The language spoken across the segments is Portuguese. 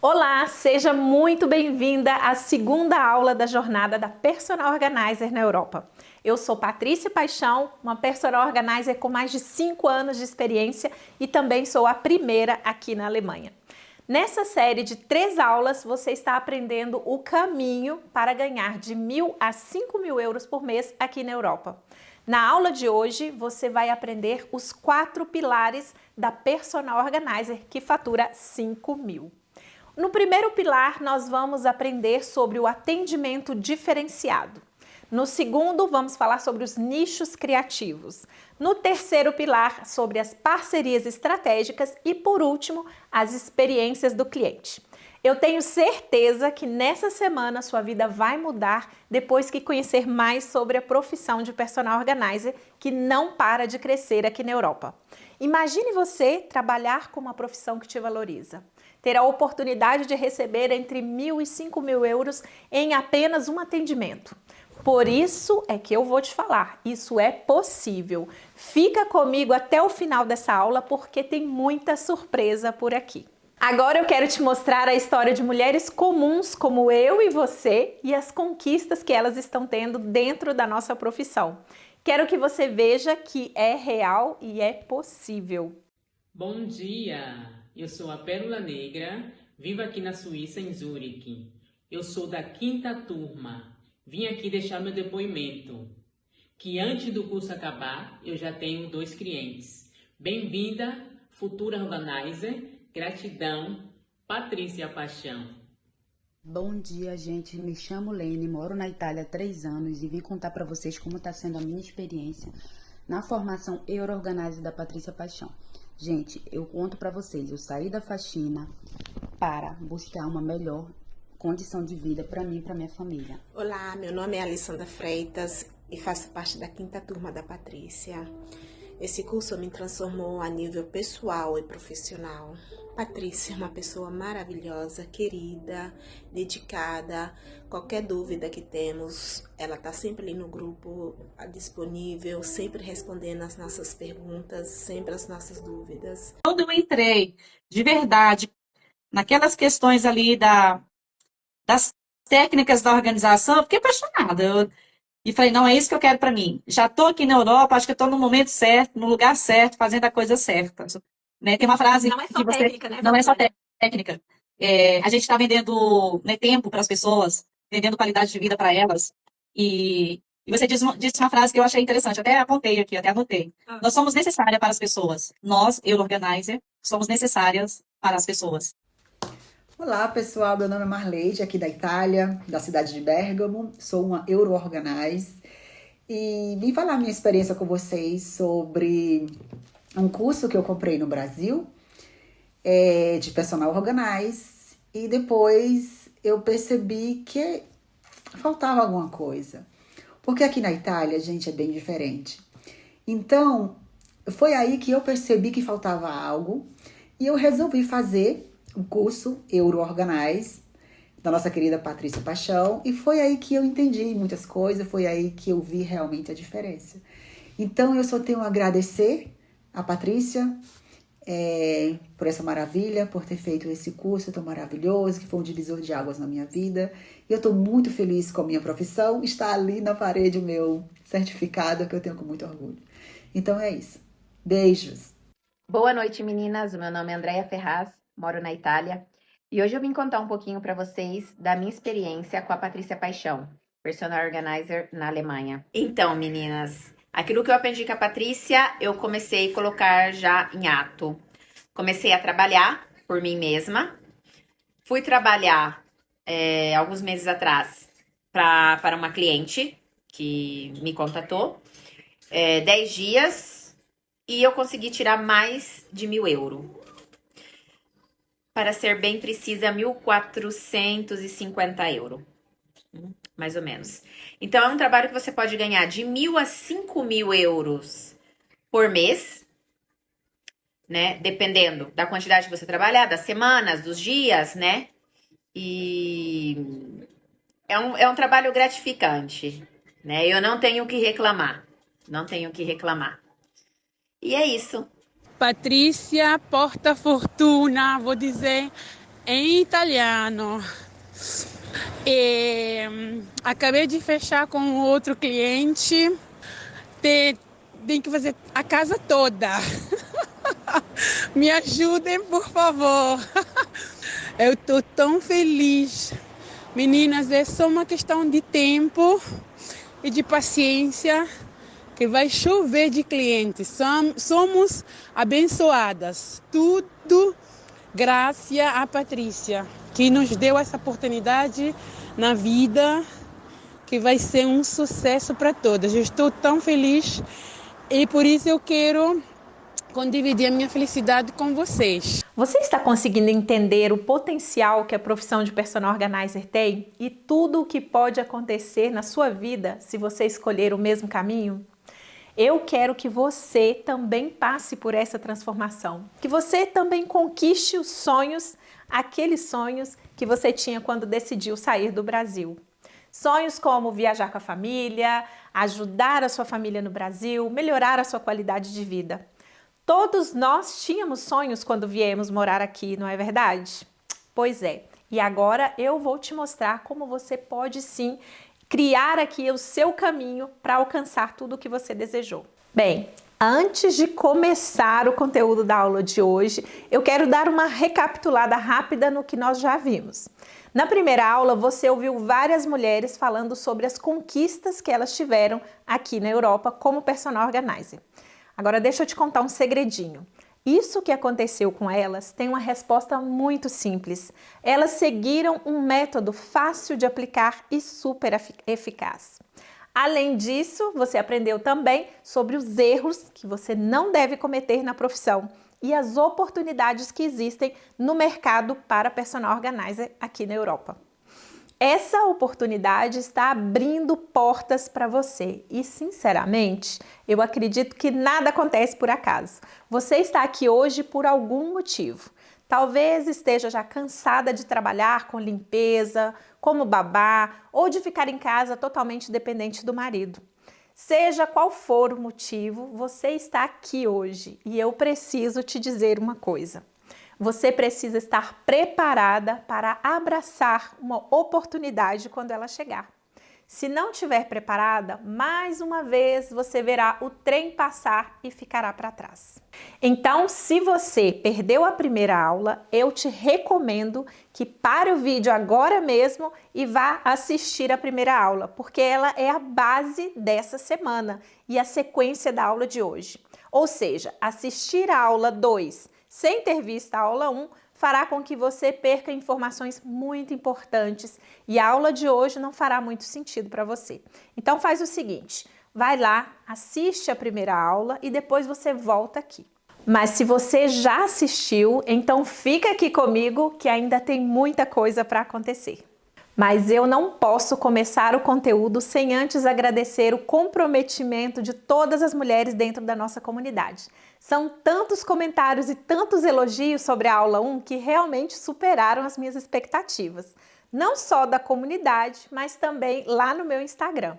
Olá, seja muito bem-vinda à segunda aula da jornada da Personal Organizer na Europa. Eu sou Patrícia Paixão, uma Personal Organizer com mais de 5 anos de experiência e também sou a primeira aqui na Alemanha. Nessa série de 3 aulas, você está aprendendo o caminho para ganhar de 1.000 a 5.000 euros por mês aqui na Europa. Na aula de hoje, você vai aprender os 4 pilares da Personal Organizer que fatura 5.000. No primeiro pilar, nós vamos aprender sobre o atendimento diferenciado. No segundo, vamos falar sobre os nichos criativos. No terceiro pilar, sobre as parcerias estratégicas e, por último, as experiências do cliente. Eu tenho certeza que nessa semana sua vida vai mudar depois que conhecer mais sobre a profissão de Personal Organizer, que não para de crescer aqui na Europa. Imagine você trabalhar com uma profissão que te valoriza. Ter a oportunidade de receber entre 1.000 e 5.000 euros em apenas um atendimento. Por isso é que eu vou te falar, isso é possível. Fica comigo até o final dessa aula porque tem muita surpresa por aqui. Agora eu quero te mostrar a história de mulheres comuns como eu e você e as conquistas que elas estão tendo dentro da nossa profissão. Quero que você veja que é real e é possível. Bom dia! Eu sou a Pérola Negra, vivo aqui na Suíça, em Zurique. Eu sou da quinta turma. Vim aqui deixar meu depoimento, que antes do curso acabar, eu já tenho 2 clientes. Bem-vinda, futura organizer. Gratidão, Patrícia Paixão. Bom dia, gente. Me chamo Lene, moro na Itália há 3 anos e vim contar para vocês como está sendo a minha experiência na formação Euro-Organizer da Patrícia Paixão. Gente, eu conto para vocês, eu saí da faxina para buscar uma melhor condição de vida para mim e para minha família. Olá, meu nome é Alessandra Freitas e faço parte da quinta turma da Patrícia. Esse curso me transformou a nível pessoal e profissional. Patrícia é uma pessoa maravilhosa, querida, dedicada. Qualquer dúvida que temos, ela está sempre ali no grupo, disponível, sempre respondendo as nossas perguntas, sempre as nossas dúvidas. Quando eu entrei de verdade naquelas questões ali das técnicas da organização, eu fiquei apaixonada. E falei, não, é isso que eu quero para mim. Já estou aqui na Europa, acho que estou no momento certo, no lugar certo, fazendo a coisa certa. Né? Tem uma frase Não é só que você... técnica, né, Não é só Valéria? técnica. A gente está vendendo, né, tempo para as pessoas, vendendo qualidade de vida para elas. E você disse uma frase que eu achei interessante, até apontei aqui, até anotei. Nós somos necessárias para as pessoas. Nós, Euro-Organizer, somos necessárias para as pessoas. Olá pessoal, meu nome é Marleide, aqui da Itália, da cidade de Bergamo, sou uma Euro-Organize e vim falar minha experiência com vocês sobre um curso que eu comprei no Brasil, de Personal Organize, e depois eu percebi que faltava alguma coisa, porque aqui na Itália, gente, é bem diferente. Então, foi aí que eu percebi que faltava algo e eu resolvi fazer o curso Euro-Organize da nossa querida Patrícia Paixão, e foi aí que eu entendi muitas coisas, foi aí que eu vi realmente a diferença. Então eu só tenho a agradecer a Patrícia por essa maravilha, por ter feito esse curso tão maravilhoso, que foi um divisor de águas na minha vida. E eu estou muito feliz com a minha profissão, está ali na parede o meu certificado, que eu tenho com muito orgulho. Então é isso. Beijos! Boa noite, meninas. O meu nome é Andréia Ferraz, moro na Itália. E hoje eu vim contar um pouquinho para vocês da minha experiência com a Patrícia Paixão, Personal Organizer na Alemanha. Então, meninas, aquilo que eu aprendi com a Patrícia, eu comecei a colocar já em ato. Comecei a trabalhar por mim mesma. Fui trabalhar alguns meses atrás para uma cliente que me contatou. 10 dias e eu consegui tirar mais de 1.000 euros. Para ser bem precisa, 1.450 euros, mais ou menos. Então, é um trabalho que você pode ganhar de 1.000 a 5.000 euros por mês, né? Dependendo da quantidade que você trabalhar, das semanas, dos dias, né? E é um trabalho gratificante, né? Eu não tenho o que reclamar, não tenho o que reclamar. E é isso. Patrícia porta fortuna, vou dizer, em italiano. Acabei de fechar com outro cliente. Tem que fazer a casa toda. Me ajudem, por favor. Eu estou tão feliz. Meninas, é só uma questão de tempo e de paciência que vai chover de clientes. Somos abençoadas. Tudo graças à Patrícia, que nos deu essa oportunidade na vida, que vai ser um sucesso para todas. Eu estou tão feliz e por isso eu quero dividir a minha felicidade com vocês. Você está conseguindo entender o potencial que a profissão de personal organizer tem e tudo o que pode acontecer na sua vida se você escolher o mesmo caminho? Eu quero que você também passe por essa transformação, que você também conquiste os sonhos, aqueles sonhos que você tinha quando decidiu sair do Brasil. Sonhos como viajar com a família, ajudar a sua família no Brasil, melhorar a sua qualidade de vida. Todos nós tínhamos sonhos quando viemos morar aqui, não é verdade? Pois é, e agora eu vou te mostrar como você pode sim criar aqui o seu caminho para alcançar tudo o que você desejou. Bem, antes de começar o conteúdo da aula de hoje, eu quero dar uma recapitulada rápida no que nós já vimos. Na primeira aula, você ouviu várias mulheres falando sobre as conquistas que elas tiveram aqui na Europa como personal organizer. Agora deixa eu te contar um segredinho. Isso que aconteceu com elas tem uma resposta muito simples. Elas seguiram um método fácil de aplicar e super eficaz. Além disso, você aprendeu também sobre os erros que você não deve cometer na profissão e as oportunidades que existem no mercado para personal organizer aqui na Europa. Essa oportunidade está abrindo portas para você e, sinceramente, eu acredito que nada acontece por acaso. Você está aqui hoje por algum motivo. Talvez esteja já cansada de trabalhar com limpeza, como babá, ou de ficar em casa totalmente dependente do marido. Seja qual for o motivo, você está aqui hoje e eu preciso te dizer uma coisa. Você precisa estar preparada para abraçar uma oportunidade quando ela chegar. Se não estiver preparada, mais uma vez você verá o trem passar e ficará para trás. Então, se você perdeu a primeira aula, eu te recomendo que pare o vídeo agora mesmo e vá assistir a primeira aula, porque ela é a base dessa semana e a sequência da aula de hoje. Ou seja, assistir a aula 2 sem ter visto a aula 1 fará com que você perca informações muito importantes e a aula de hoje não fará muito sentido para você. Então faz o seguinte, vai lá, assiste a primeira aula e depois você volta aqui. Mas se você já assistiu, então fica aqui comigo que ainda tem muita coisa para acontecer. Mas eu não posso começar o conteúdo sem antes agradecer o comprometimento de todas as mulheres dentro da nossa comunidade. São tantos comentários e tantos elogios sobre a aula 1 que realmente superaram as minhas expectativas. Não só da comunidade, mas também lá no meu Instagram.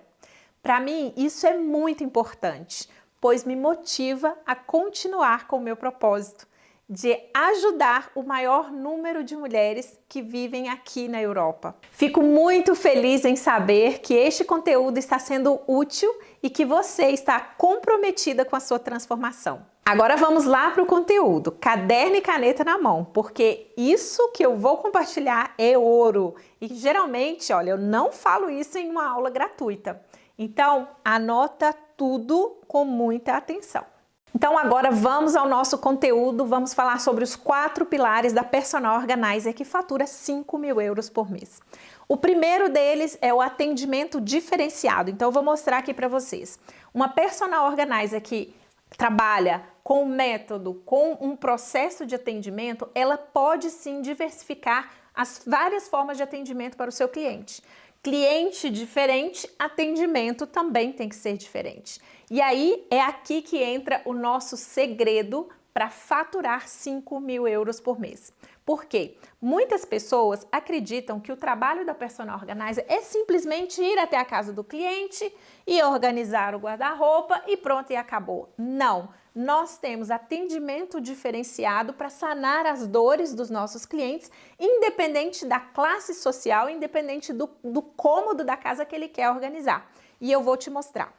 Para mim, isso é muito importante, pois me motiva a continuar com o meu propósito de ajudar o maior número de mulheres que vivem aqui na Europa. Fico muito feliz em saber que este conteúdo está sendo útil e que você está comprometida com a sua transformação. Agora vamos lá para o conteúdo, caderno e caneta na mão, porque isso que eu vou compartilhar é ouro. E geralmente, olha, eu não falo isso em uma aula gratuita. Então, anota tudo com muita atenção. Então agora vamos ao nosso conteúdo, vamos falar sobre os 4 pilares da Personal Organizer que fatura 5.000 euros por mês. O primeiro deles é o atendimento diferenciado, então eu vou mostrar aqui para vocês. Uma Personal Organizer que trabalha com um método, com um processo de atendimento, ela pode sim diversificar as várias formas de atendimento para o seu cliente. Cliente diferente, atendimento também tem que ser diferente. E aí é aqui que entra o nosso segredo para faturar 5.000 euros por mês. Por quê? Muitas pessoas acreditam que o trabalho da Personal Organizer é simplesmente ir até a casa do cliente e organizar o guarda-roupa e pronto, e acabou. Não! nós temos atendimento diferenciado para sanar as dores dos nossos clientes, independente da classe social, independente do cômodo da casa que ele quer organizar. E eu vou te mostrar.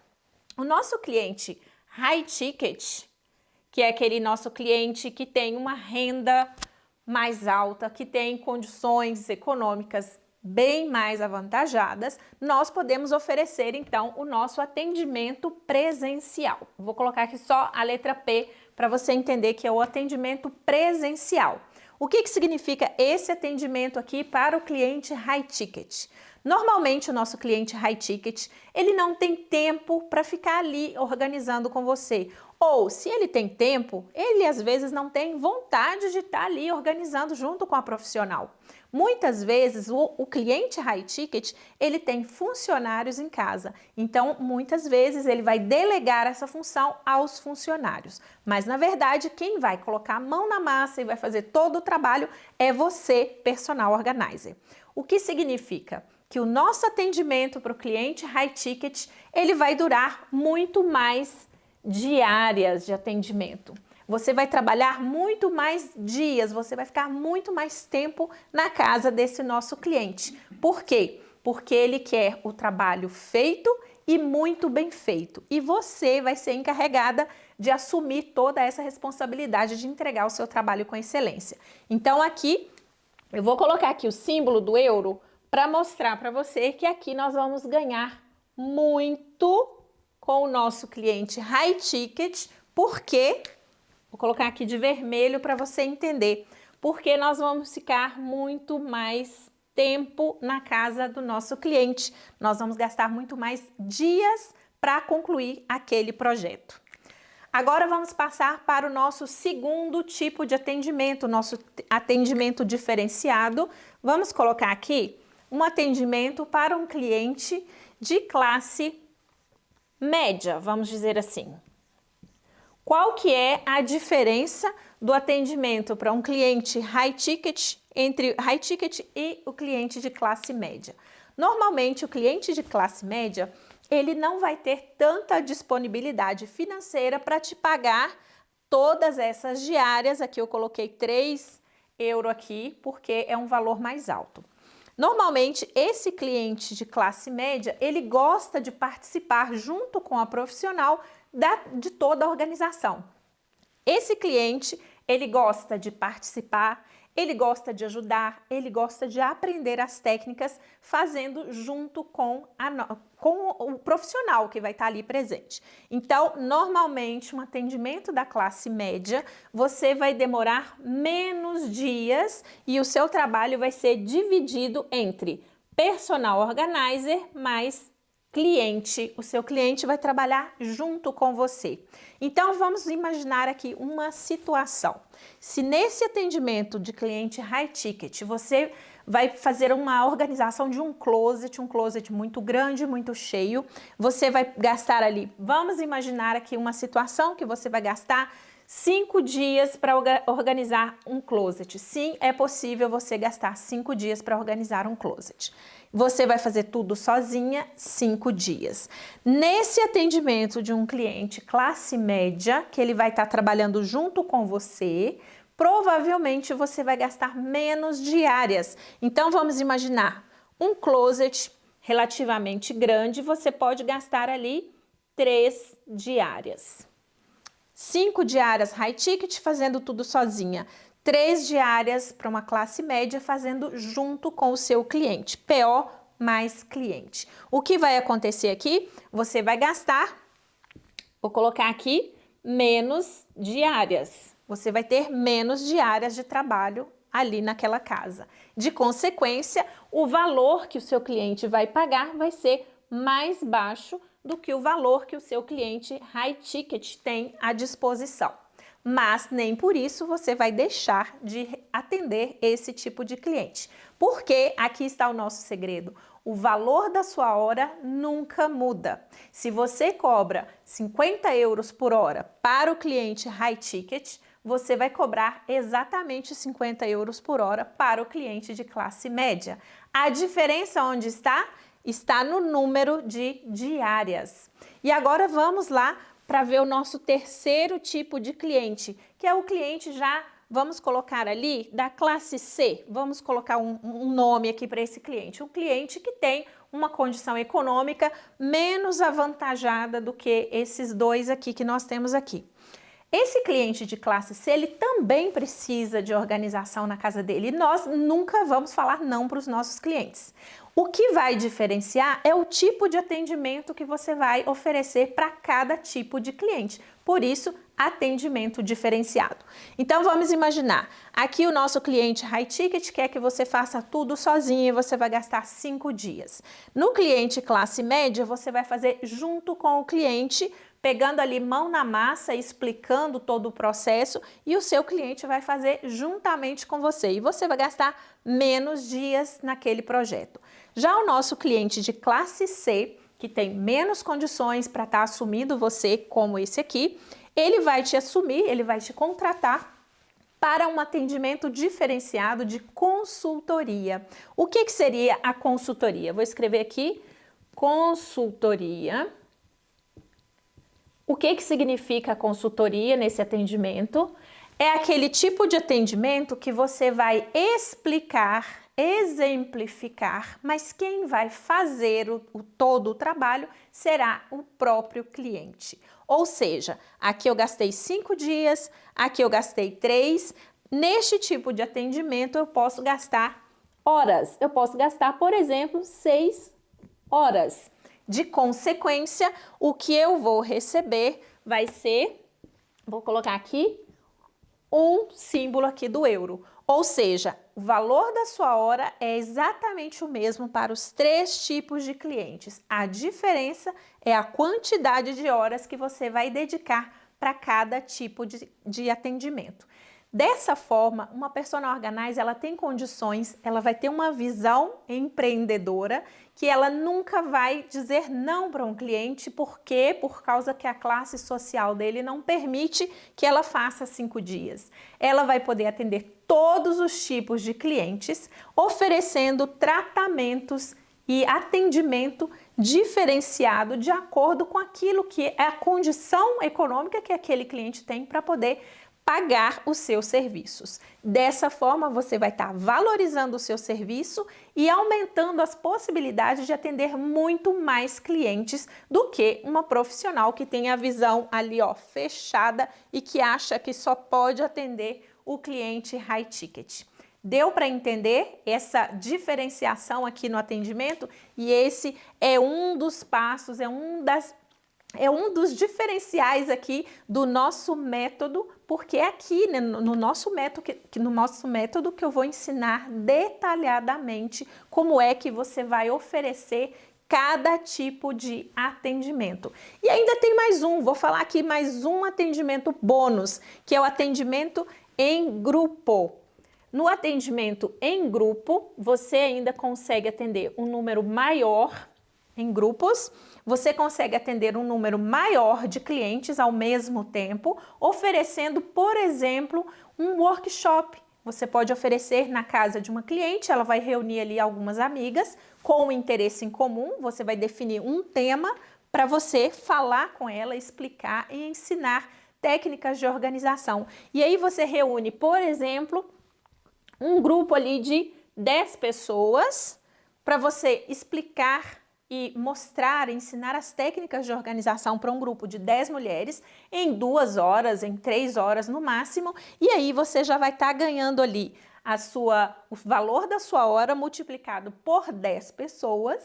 O nosso cliente high ticket, que é aquele nosso cliente que tem uma renda mais alta, que tem condições econômicas bem mais avantajadas, nós podemos oferecer então o nosso atendimento presencial. Vou colocar aqui só a letra P para você entender que é o atendimento presencial. O que significa esse atendimento aqui para o cliente high ticket? Normalmente o nosso cliente high ticket, ele não tem tempo para ficar ali organizando com você. Ou se ele tem tempo, ele às vezes não tem vontade de estar ali organizando junto com a profissional. Muitas vezes o cliente high ticket, ele tem funcionários em casa, então muitas vezes ele vai delegar essa função aos funcionários, mas na verdade quem vai colocar a mão na massa e vai fazer todo o trabalho é você, personal organizer. O que significa? Que o nosso atendimento para o cliente high ticket, ele vai durar muito mais diárias de atendimento. Você vai trabalhar muito mais dias, você vai ficar muito mais tempo na casa desse nosso cliente. Por quê? Porque ele quer o trabalho feito e muito bem feito. E você vai ser encarregada de assumir toda essa responsabilidade de entregar o seu trabalho com excelência. Então aqui, eu vou colocar aqui o símbolo do euro para mostrar para você que aqui nós vamos ganhar muito com o nosso cliente high ticket, porque... Vou colocar aqui de vermelho para você entender, porque nós vamos ficar muito mais tempo na casa do nosso cliente. Nós vamos gastar muito mais dias para concluir aquele projeto. Agora vamos passar para o nosso segundo tipo de atendimento, nosso atendimento diferenciado. Vamos colocar aqui um atendimento para um cliente de classe média, vamos dizer assim. Qual que é a diferença do atendimento para um cliente high ticket, entre high ticket e o cliente de classe média? Normalmente, o cliente de classe média, ele não vai ter tanta disponibilidade financeira para te pagar todas essas diárias. Aqui eu coloquei 3 € aqui, porque é um valor mais alto. Normalmente, esse cliente de classe média, ele gosta de participar junto com a profissional de toda a organização. Esse cliente, ele gosta de participar, ele gosta de ajudar, ele gosta de aprender as técnicas fazendo junto com o profissional que vai estar ali presente. Então, normalmente, um atendimento da classe média, você vai demorar menos dias e o seu trabalho vai ser dividido entre personal organizer mais cliente. O seu cliente vai trabalhar junto com você. Então, vamos imaginar aqui uma situação. Se nesse atendimento de cliente high ticket, você vai fazer uma organização de um closet muito grande, muito cheio, você vai gastar ali, vamos imaginar aqui uma situação que você vai gastar 5 dias para organizar um closet. Sim, é possível você gastar 5 dias para organizar um closet. Você vai fazer tudo sozinha, 5 dias. Nesse atendimento de um cliente classe média, que ele vai estar trabalhando junto com você, provavelmente você vai gastar menos diárias. Então, vamos imaginar um closet relativamente grande, você pode gastar ali 3 diárias. 5 diárias high ticket fazendo tudo sozinha. 3 diárias para uma classe média fazendo junto com o seu cliente. PO mais cliente. O que vai acontecer aqui? Você vai gastar, vou colocar aqui, menos diárias. Você vai ter menos diárias de trabalho ali naquela casa. De consequência, o valor que o seu cliente vai pagar vai ser mais baixo do que o valor que o seu cliente high ticket tem à disposição. Mas nem por isso você vai deixar de atender esse tipo de cliente. Porque aqui está o nosso segredo. O valor da sua hora nunca muda. Se você cobra 50 € por hora para o cliente high ticket, você vai cobrar exatamente 50 € por hora para o cliente de classe média. A diferença onde está? Está no número de diárias. E agora vamos lá para ver o nosso terceiro tipo de cliente, que é o cliente já, vamos colocar ali, da classe C. Vamos colocar um nome aqui para esse cliente. Um cliente que tem uma condição econômica menos avantajada do que esses dois aqui que nós temos aqui. Esse cliente de classe C, ele também precisa de organização na casa dele e nós nunca vamos falar não para os nossos clientes. O que vai diferenciar é o tipo de atendimento que você vai oferecer para cada tipo de cliente. Por isso, atendimento diferenciado. Então, vamos imaginar, aqui o nosso cliente high ticket quer que você faça tudo sozinho e você vai gastar 5 dias. No cliente classe média, você vai fazer junto com o cliente, pegando ali mão na massa, explicando todo o processo e o seu cliente vai fazer juntamente com você e você vai gastar menos dias naquele projeto. Já o nosso cliente de classe C, que tem menos condições para estar assumindo você, como esse aqui, ele vai te assumir, ele vai te contratar para um atendimento diferenciado de consultoria. O que seria a consultoria? Vou escrever aqui, consultoria. O que significa a consultoria nesse atendimento? É aquele tipo de atendimento que você vai explicar, exemplificar, mas quem vai fazer todo o trabalho será o próprio cliente. Ou seja, aqui eu gastei 5 dias, aqui eu gastei 3. Neste tipo de atendimento eu posso gastar horas. Eu posso gastar, por exemplo, 6 horas. De consequência, o que eu vou receber vai ser, vou colocar aqui, um símbolo aqui do euro. Ou seja, o valor da sua hora é exatamente o mesmo para os 3 tipos de clientes. A diferença é a quantidade de horas que você vai dedicar para cada tipo de atendimento. Dessa forma, uma personal organizer, ela tem condições, ela vai ter uma visão empreendedora que ela nunca vai dizer não para um cliente, porque por causa que a classe social dele não permite que ela faça 5 dias. Ela vai poder atender todos os tipos de clientes, oferecendo tratamentos e atendimento diferenciado de acordo com aquilo que é a condição econômica que aquele cliente tem para poder pagar os seus serviços. Dessa forma, você vai estar valorizando o seu serviço e aumentando as possibilidades de atender muito mais clientes do que uma profissional que tem a visão ali, ó, fechada e que acha que só pode atender o cliente high ticket. Deu para entender essa diferenciação aqui no atendimento? E esse é um dos passos, é um dos diferenciais aqui do nosso método, porque é aqui, né, no nosso método que eu vou ensinar detalhadamente como é que você vai oferecer cada tipo de atendimento. E ainda tem mais vou falar aqui mais um atendimento bônus, que é o atendimento em grupo. No atendimento em grupo, você ainda consegue atender um número maior em grupos, você consegue atender um número maior de clientes ao mesmo tempo, oferecendo, por exemplo, um workshop. Você pode oferecer na casa de uma cliente, ela vai reunir ali algumas amigas com um interesse em comum, você vai definir um tema para você falar com ela, explicar e ensinar técnicas de organização. E aí você reúne, por exemplo, um grupo ali de 10 pessoas para você explicar e mostrar, ensinar as técnicas de organização para um grupo de 10 mulheres em 2 horas, em 3 horas no máximo, e aí você já vai estar ganhando ali o valor da sua hora multiplicado por 10 pessoas,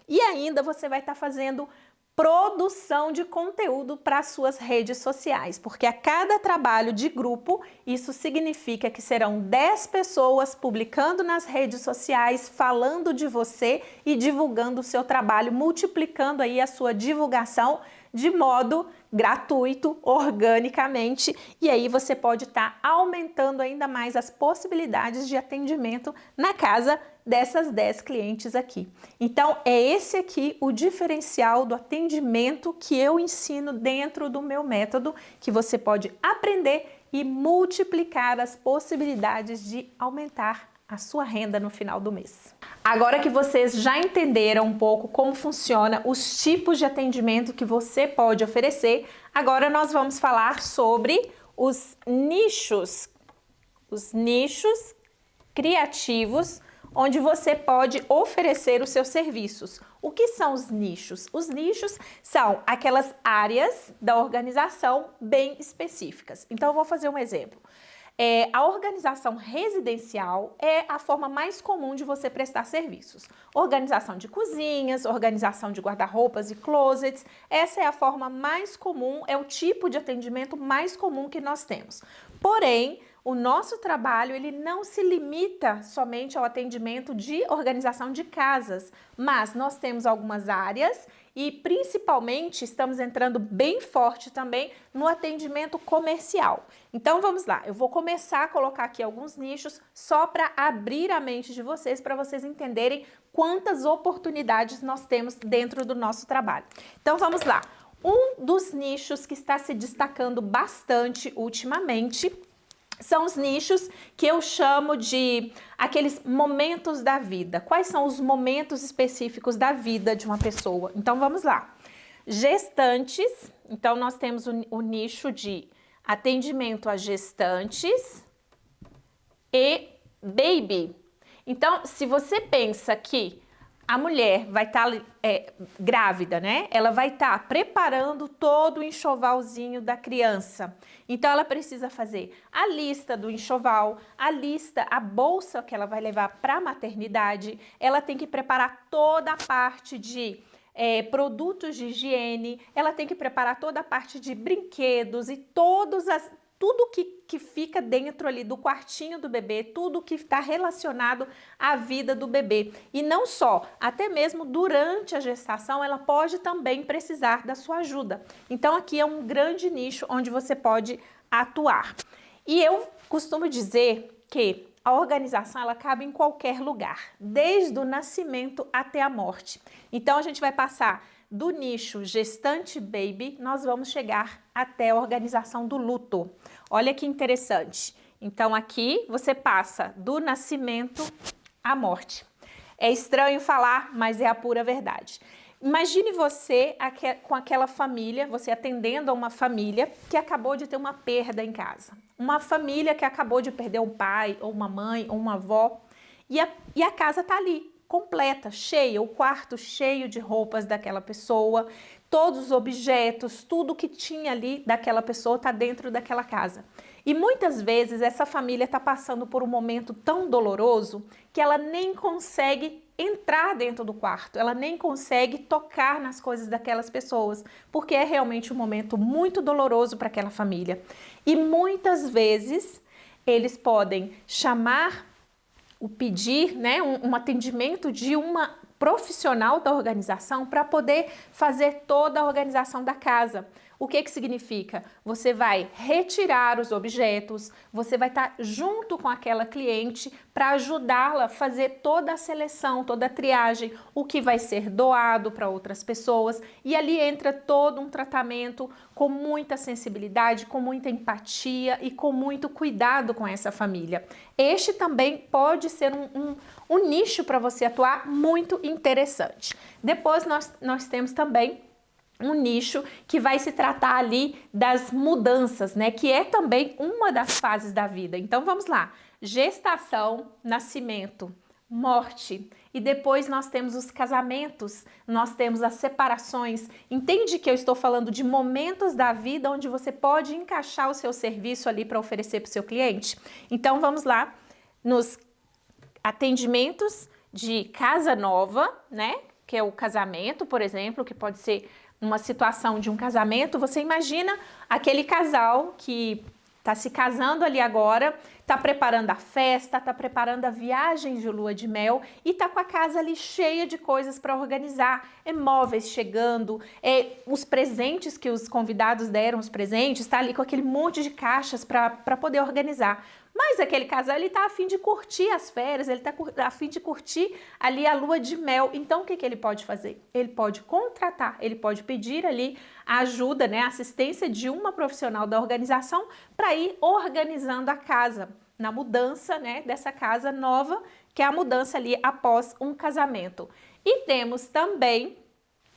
e ainda você vai estar fazendo produção de conteúdo para as suas redes sociais, porque a cada trabalho de grupo, isso significa que serão 10 pessoas publicando nas redes sociais, falando de você e divulgando o seu trabalho, multiplicando aí a sua divulgação de modo gratuito, organicamente, e aí você pode estar aumentando ainda mais as possibilidades de atendimento na casa dessas 10 clientes aqui. Então, é esse aqui o diferencial do atendimento que eu ensino dentro do meu método, que você pode aprender e multiplicar as possibilidades de aumentar a sua renda no final do mês. Agora que vocês já entenderam um pouco como funciona os tipos de atendimento que você pode oferecer, agora nós vamos falar sobre os nichos criativos onde você pode oferecer os seus serviços. O que são os nichos? Os nichos são aquelas áreas da organização bem específicas. Então, eu vou fazer um exemplo. A organização residencial é a forma mais comum de você prestar serviços. Organização de cozinhas, organização de guarda-roupas e closets, essa é a forma mais comum, é o tipo de atendimento mais comum que nós temos. Porém, o nosso trabalho ele não se limita somente ao atendimento de organização de casas, mas nós temos algumas áreas e principalmente estamos entrando bem forte também no atendimento comercial. Então vamos lá, eu vou começar a colocar aqui alguns nichos só para abrir a mente de vocês, para vocês entenderem quantas oportunidades nós temos dentro do nosso trabalho. Então vamos lá, um dos nichos que está se destacando bastante ultimamente são os nichos que eu chamo de aqueles momentos da vida. Quais são os momentos específicos da vida de uma pessoa? Então, vamos lá. Gestantes. Então, nós temos o nicho de atendimento a gestantes e baby. Então, se você pensa que a mulher vai estar grávida, né? Ela vai estar preparando todo o enxovalzinho da criança. Então, ela precisa fazer a lista do enxoval, a bolsa que ela vai levar para a maternidade. Ela tem que preparar toda a parte de produtos de higiene. Ela tem que preparar toda a parte de brinquedos e tudo que fica dentro ali do quartinho do bebê, tudo que está relacionado à vida do bebê. E não só, até mesmo durante a gestação, ela pode também precisar da sua ajuda. Então, aqui é um grande nicho onde você pode atuar. E eu costumo dizer que a organização, ela cabe em qualquer lugar, desde o nascimento até a morte. Então, a gente vai passar do nicho gestante baby, nós vamos chegar até a organização do luto. Olha que interessante. Então, aqui você passa do nascimento à morte. É estranho falar, mas é a pura verdade. Imagine você com aquela família, você atendendo a uma família que acabou de ter uma perda em casa. Uma família que acabou de perder um pai, ou uma mãe, ou uma avó. E a casa está ali, completa, cheia, o quarto cheio de roupas daquela pessoa, todos os objetos, tudo que tinha ali daquela pessoa está dentro daquela casa. E muitas vezes essa família está passando por um momento tão doloroso que ela nem consegue entrar dentro do quarto, ela nem consegue tocar nas coisas daquelas pessoas, porque é realmente um momento muito doloroso para aquela família. E muitas vezes eles podem pedir, né, um atendimento de uma profissional da organização para poder fazer toda a organização da casa. O que significa? Você vai retirar os objetos, você vai estar junto com aquela cliente para ajudá-la a fazer toda a seleção, toda a triagem, o que vai ser doado para outras pessoas, e ali entra todo um tratamento com muita sensibilidade, com muita empatia e com muito cuidado com essa família. Este também pode ser um nicho para você atuar muito interessante. Depois nós temos também um nicho que vai se tratar ali das mudanças, né? Que é também uma das fases da vida. Então vamos lá: gestação, nascimento, morte, e depois nós temos os casamentos, nós temos as separações. Entende que eu estou falando de momentos da vida onde você pode encaixar o seu serviço ali para oferecer para o seu cliente? Então vamos lá nos atendimentos de casa nova, né? Que é o casamento, por exemplo, que pode ser uma situação de um casamento. Você imagina aquele casal que está se casando ali agora, está preparando a festa, está preparando a viagem de lua de mel e está com a casa ali cheia de coisas para organizar, móveis chegando, os presentes que os convidados deram, os presentes, está ali com aquele monte de caixas para poder organizar. Mas aquele casal, ele está a fim de curtir as férias, ele está a fim de curtir ali a lua de mel. Então, o que ele pode fazer? Ele pode contratar, ele pode pedir ali a ajuda, né, a assistência de uma profissional da organização para ir organizando a casa. na mudança, né, dessa casa nova, que é a mudança ali após um casamento. E temos também,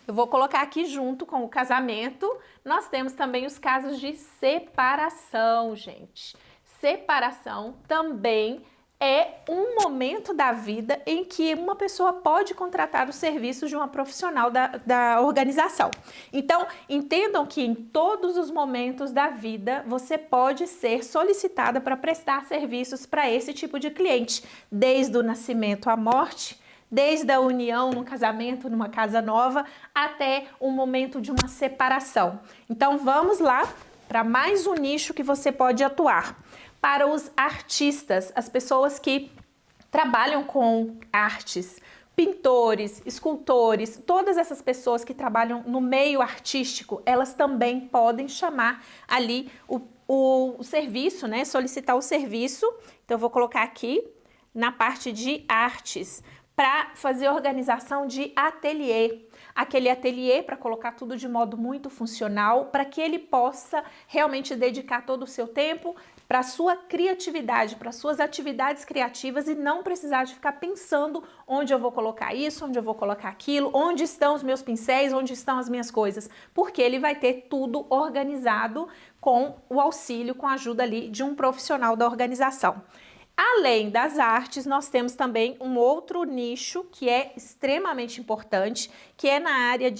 eu vou colocar aqui junto com o casamento, nós temos também os casos de separação, gente. Separação também é um momento da vida em que uma pessoa pode contratar os serviços de uma profissional da organização. Então, entendam que em todos os momentos da vida você pode ser solicitada para prestar serviços para esse tipo de cliente, desde o nascimento à morte, desde a união num casamento, numa casa nova, até o momento de uma separação. Então, vamos lá para mais um nicho que você pode atuar. Para os artistas, as pessoas que trabalham com artes, pintores, escultores, todas essas pessoas que trabalham no meio artístico, elas também podem chamar ali o serviço, né? Solicitar o serviço. Então, eu vou colocar aqui na parte de artes, para fazer organização de ateliê. Aquele ateliê para colocar tudo de modo muito funcional, para que ele possa realmente dedicar todo o seu tempo para a sua criatividade, para suas atividades criativas e não precisar de ficar pensando onde eu vou colocar isso, onde eu vou colocar aquilo, onde estão os meus pincéis, onde estão as minhas coisas, porque ele vai ter tudo organizado com o auxílio, com a ajuda ali de um profissional da organização. Além das artes, nós temos também um outro nicho que é extremamente importante, que é na área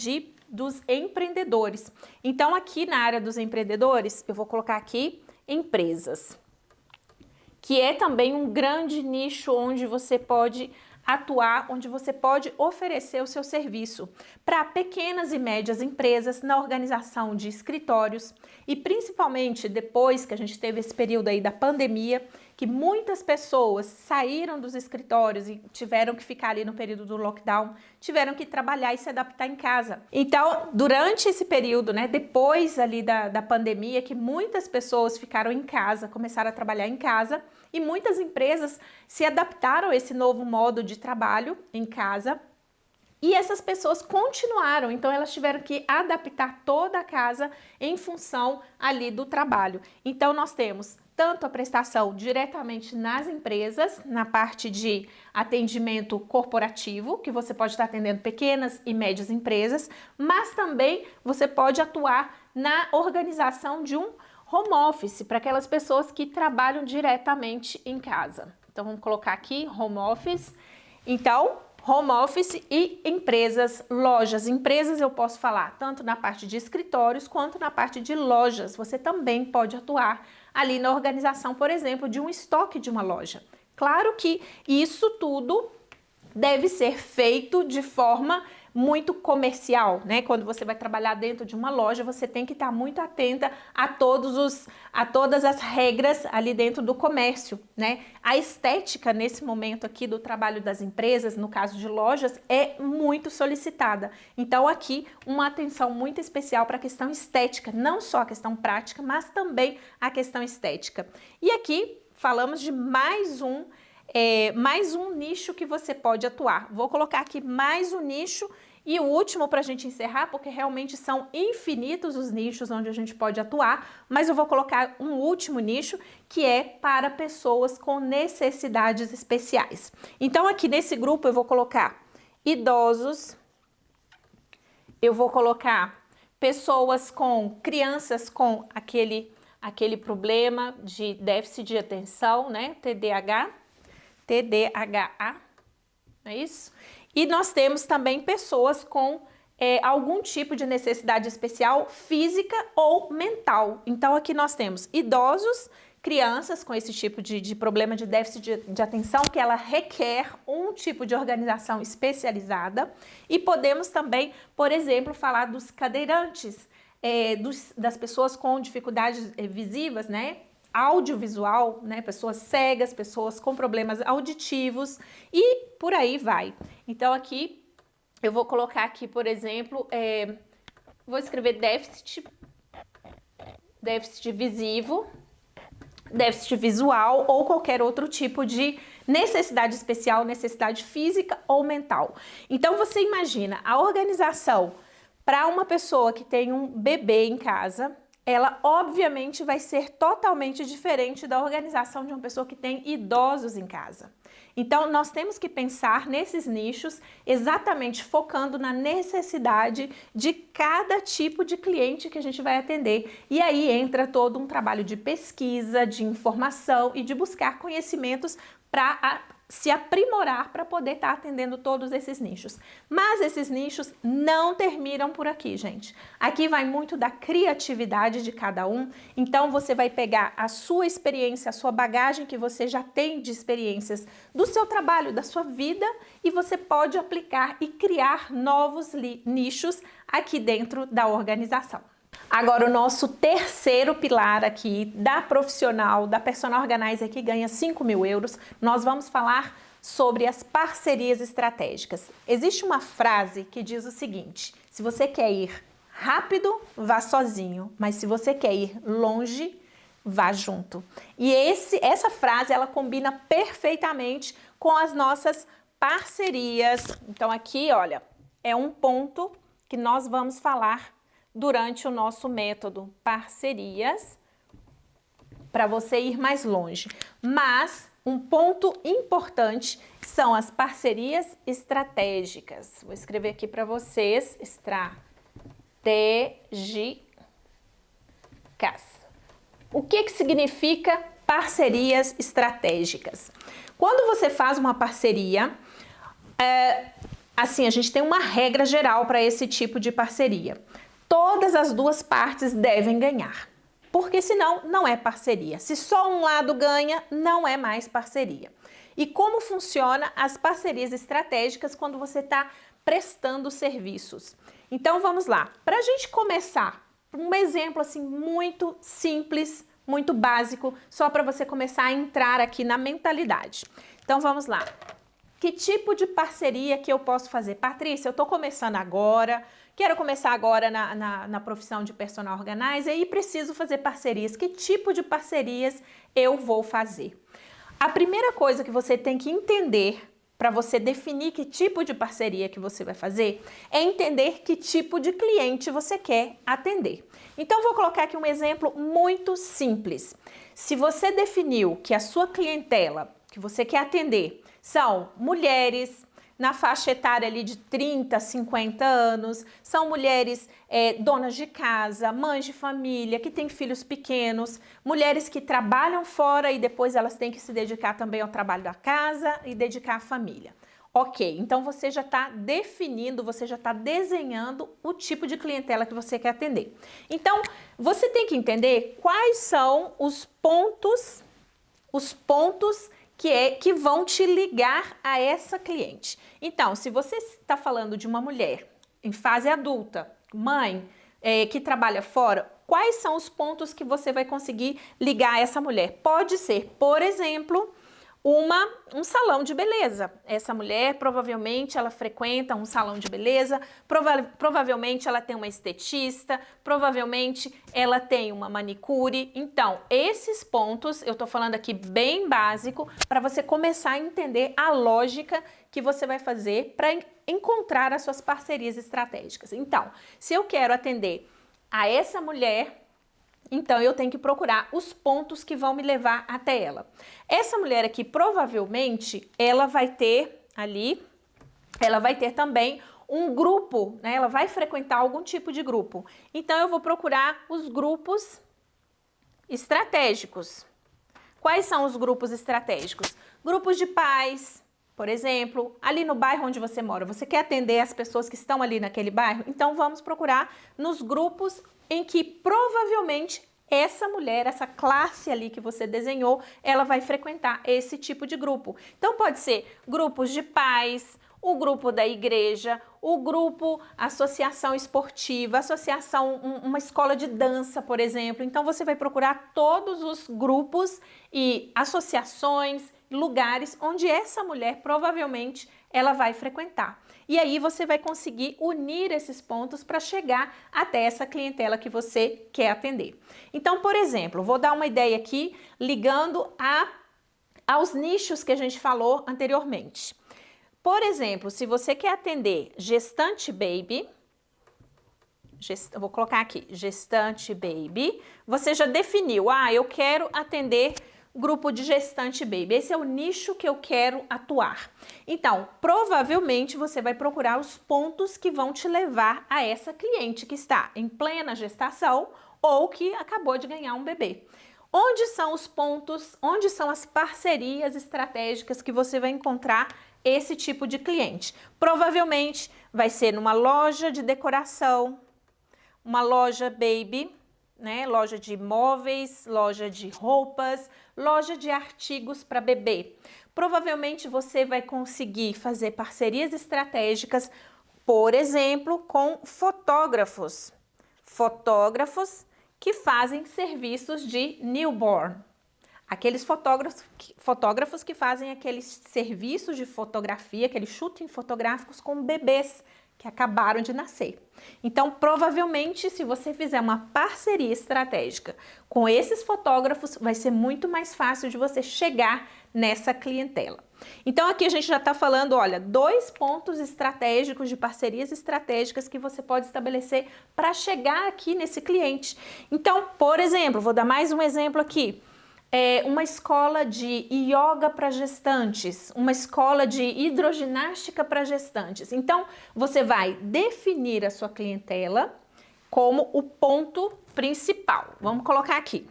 dos empreendedores. Então, aqui na área dos empreendedores, eu vou colocar aqui empresas, que é também um grande nicho onde você pode atuar, onde você pode oferecer o seu serviço para pequenas e médias empresas na organização de escritórios e principalmente depois que a gente teve esse período aí da pandemia, que muitas pessoas saíram dos escritórios e tiveram que ficar ali no período do lockdown, tiveram que trabalhar e se adaptar em casa. Então, durante esse período, né, depois ali da pandemia, que muitas pessoas ficaram em casa, começaram a trabalhar em casa, e muitas empresas se adaptaram a esse novo modo de trabalho em casa, e essas pessoas continuaram, então elas tiveram que adaptar toda a casa em função ali do trabalho. Então nós temos tanto a prestação diretamente nas empresas, na parte de atendimento corporativo, que você pode estar atendendo pequenas e médias empresas, mas também você pode atuar na organização de um home office, para aquelas pessoas que trabalham diretamente em casa. Então vamos colocar aqui home office. Então, home office e empresas, lojas. Empresas eu posso falar tanto na parte de escritórios quanto na parte de lojas. Você também pode atuar ali na organização, por exemplo, de um estoque de uma loja. Claro que isso tudo deve ser feito de forma muito comercial, né? Quando você vai trabalhar dentro de uma loja, você tem que estar muito atenta a todas as regras ali dentro do comércio, né? A estética nesse momento aqui do trabalho das empresas, no caso de lojas, é muito solicitada. Então aqui uma atenção muito especial para a questão estética, não só a questão prática, mas também a questão estética. E aqui falamos de mais um nicho que você pode atuar. Vou colocar aqui mais um nicho e o último para a gente encerrar, porque realmente são infinitos os nichos onde a gente pode atuar, mas eu vou colocar um último nicho que é para pessoas com necessidades especiais. Então aqui nesse grupo eu vou colocar idosos, eu vou colocar pessoas com crianças com aquele problema de déficit de atenção, né? TDAH, não é isso? E nós temos também pessoas com algum tipo de necessidade especial física ou mental. Então aqui nós temos idosos, crianças com esse tipo de problema de déficit de atenção, que ela requer um tipo de organização especializada. E podemos também, por exemplo, falar dos cadeirantes, das pessoas com dificuldades visivas, né? Audiovisual, né? Pessoas cegas, pessoas com problemas auditivos e por aí vai. Então aqui eu vou colocar aqui, por exemplo, vou escrever déficit visivo, déficit visual ou qualquer outro tipo de necessidade especial, necessidade física ou mental. Então você imagina a organização para uma pessoa que tem um bebê em casa, ela obviamente vai ser totalmente diferente da organização de uma pessoa que tem idosos em casa. Então, nós temos que pensar nesses nichos exatamente focando na necessidade de cada tipo de cliente que a gente vai atender. E aí entra todo um trabalho de pesquisa, de informação e de buscar conhecimentos para se aprimorar para poder estar atendendo todos esses nichos. Mas esses nichos não terminam por aqui, gente. Aqui vai muito da criatividade de cada um. Então você vai pegar a sua experiência, a sua bagagem que você já tem de experiências do seu trabalho, da sua vida, e você pode aplicar e criar novos nichos aqui dentro da organização. Agora, o nosso terceiro pilar aqui da profissional, da personal organizer que ganha 5.000 euros, nós vamos falar sobre as parcerias estratégicas. Existe uma frase que diz o seguinte: se você quer ir rápido, vá sozinho, mas se você quer ir longe, vá junto. E essa frase, ela combina perfeitamente com as nossas parcerias. Então aqui, olha, é um ponto que nós vamos falar durante o nosso método parcerias, para você ir mais longe. Mas um ponto importante são as parcerias estratégicas. Vou escrever aqui para vocês, estratégicas. O que significa parcerias estratégicas? Quando você faz uma parceria, assim, a gente tem uma regra geral para esse tipo de parceria. Todas as duas partes devem ganhar, porque senão não é parceria. Se só um lado ganha, não é mais parceria. E como funciona as parcerias estratégicas quando você está prestando serviços? Então vamos lá. Para a gente começar, um exemplo assim muito simples, muito básico, só para você começar a entrar aqui na mentalidade. Então vamos lá. Que tipo de parceria que eu posso fazer? Patrícia, eu estou começando agora, quero começar agora na profissão de personal organizer e preciso fazer parcerias. Que tipo de parcerias eu vou fazer? A primeira coisa que você tem que entender para você definir que tipo de parceria que você vai fazer é entender que tipo de cliente você quer atender. Então, vou colocar aqui um exemplo muito simples. Se você definiu que a sua clientela que você quer atender são mulheres na faixa etária ali de 30, 50 anos, são mulheres donas de casa, mães de família, que têm filhos pequenos, mulheres que trabalham fora e depois elas têm que se dedicar também ao trabalho da casa e dedicar à família. Ok, então você já está definindo, você já está desenhando o tipo de clientela que você quer atender. Então, você tem que entender quais são os pontos que vão te ligar a essa cliente. Então, se você está falando de uma mulher em fase adulta, mãe, que trabalha fora, quais são os pontos que você vai conseguir ligar a essa mulher? Pode ser, por exemplo, um salão de beleza. Essa mulher, provavelmente, ela frequenta um salão de beleza, provavelmente ela tem uma esteticista, provavelmente ela tem uma manicure. Então, esses pontos, eu tô falando aqui bem básico, para você começar a entender a lógica que você vai fazer para encontrar as suas parcerias estratégicas. Então, se eu quero atender a essa mulher, então eu tenho que procurar os pontos que vão me levar até ela. Essa mulher aqui, provavelmente, ela vai ter também um grupo, né? Ela vai frequentar algum tipo de grupo. Então eu vou procurar os grupos estratégicos. Quais são os grupos estratégicos? Grupos de pais, por exemplo, ali no bairro onde você mora. Você quer atender as pessoas que estão ali naquele bairro? Então vamos procurar nos grupos em que provavelmente essa mulher, essa classe ali que você desenhou, ela vai frequentar esse tipo de grupo. Então pode ser grupos de pais, o grupo da igreja, o grupo associação esportiva, uma escola de dança, por exemplo. Então você vai procurar todos os grupos e associações, lugares onde essa mulher provavelmente ela vai frequentar. E aí você vai conseguir unir esses pontos para chegar até essa clientela que você quer atender. Então, por exemplo, vou dar uma ideia aqui ligando aos nichos que a gente falou anteriormente. Por exemplo, se você quer atender gestante baby, eu vou colocar aqui, gestante baby. Você já definiu, eu quero atender grupo de gestante baby. Esse é o nicho que eu quero atuar. Então, provavelmente você vai procurar os pontos que vão te levar a essa cliente que está em plena gestação ou que acabou de ganhar um bebê. Onde são os pontos, onde são as parcerias estratégicas que você vai encontrar esse tipo de cliente? Provavelmente vai ser numa loja de decoração, uma loja baby, né? Loja de móveis, loja de roupas, loja de artigos para bebê. Provavelmente você vai conseguir fazer parcerias estratégicas, por exemplo, com fotógrafos. Fotógrafos que fazem serviços de newborn. Aqueles fotógrafos que fazem aqueles serviços de fotografia, aqueles shooting fotográficos com bebês que acabaram de nascer. Então, provavelmente, se você fizer uma parceria estratégica com esses fotógrafos, vai ser muito mais fácil de você chegar nessa clientela. Então, aqui a gente já está falando, olha, 2 pontos estratégicos de parcerias estratégicas que você pode estabelecer para chegar aqui nesse cliente. Então, por exemplo, vou dar mais um exemplo aqui. Uma escola de yoga para gestantes, uma escola de hidroginástica para gestantes. Então, você vai definir a sua clientela como o ponto principal. Vamos colocar aqui.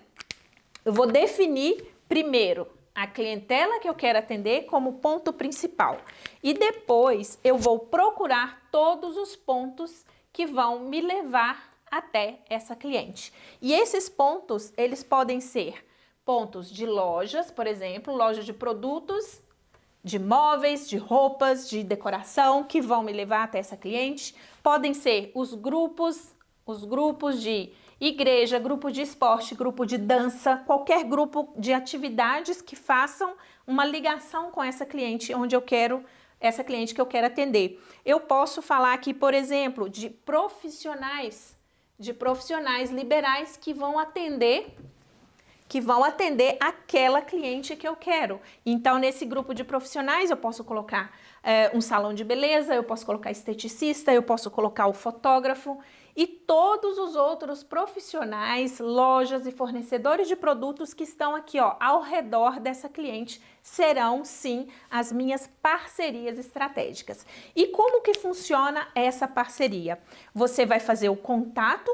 Eu vou definir primeiro a clientela que eu quero atender como ponto principal. E depois eu vou procurar todos os pontos que vão me levar até essa cliente. E esses pontos, eles podem ser pontos de lojas, por exemplo, loja de produtos, de móveis, de roupas, de decoração, que vão me levar até essa cliente. Podem ser os grupos de igreja, grupo de esporte, grupo de dança, qualquer grupo de atividades que façam uma ligação com essa cliente, essa cliente que eu quero atender. Eu posso falar aqui, por exemplo, de profissionais liberais que vão atender aquela cliente que eu quero. Então, nesse grupo de profissionais, eu posso colocar um salão de beleza, eu posso colocar esteticista, eu posso colocar o fotógrafo e todos os outros profissionais, lojas e fornecedores de produtos que estão aqui, ao redor dessa cliente, serão, sim, as minhas parcerias estratégicas. E como que funciona essa parceria? Você vai fazer o contato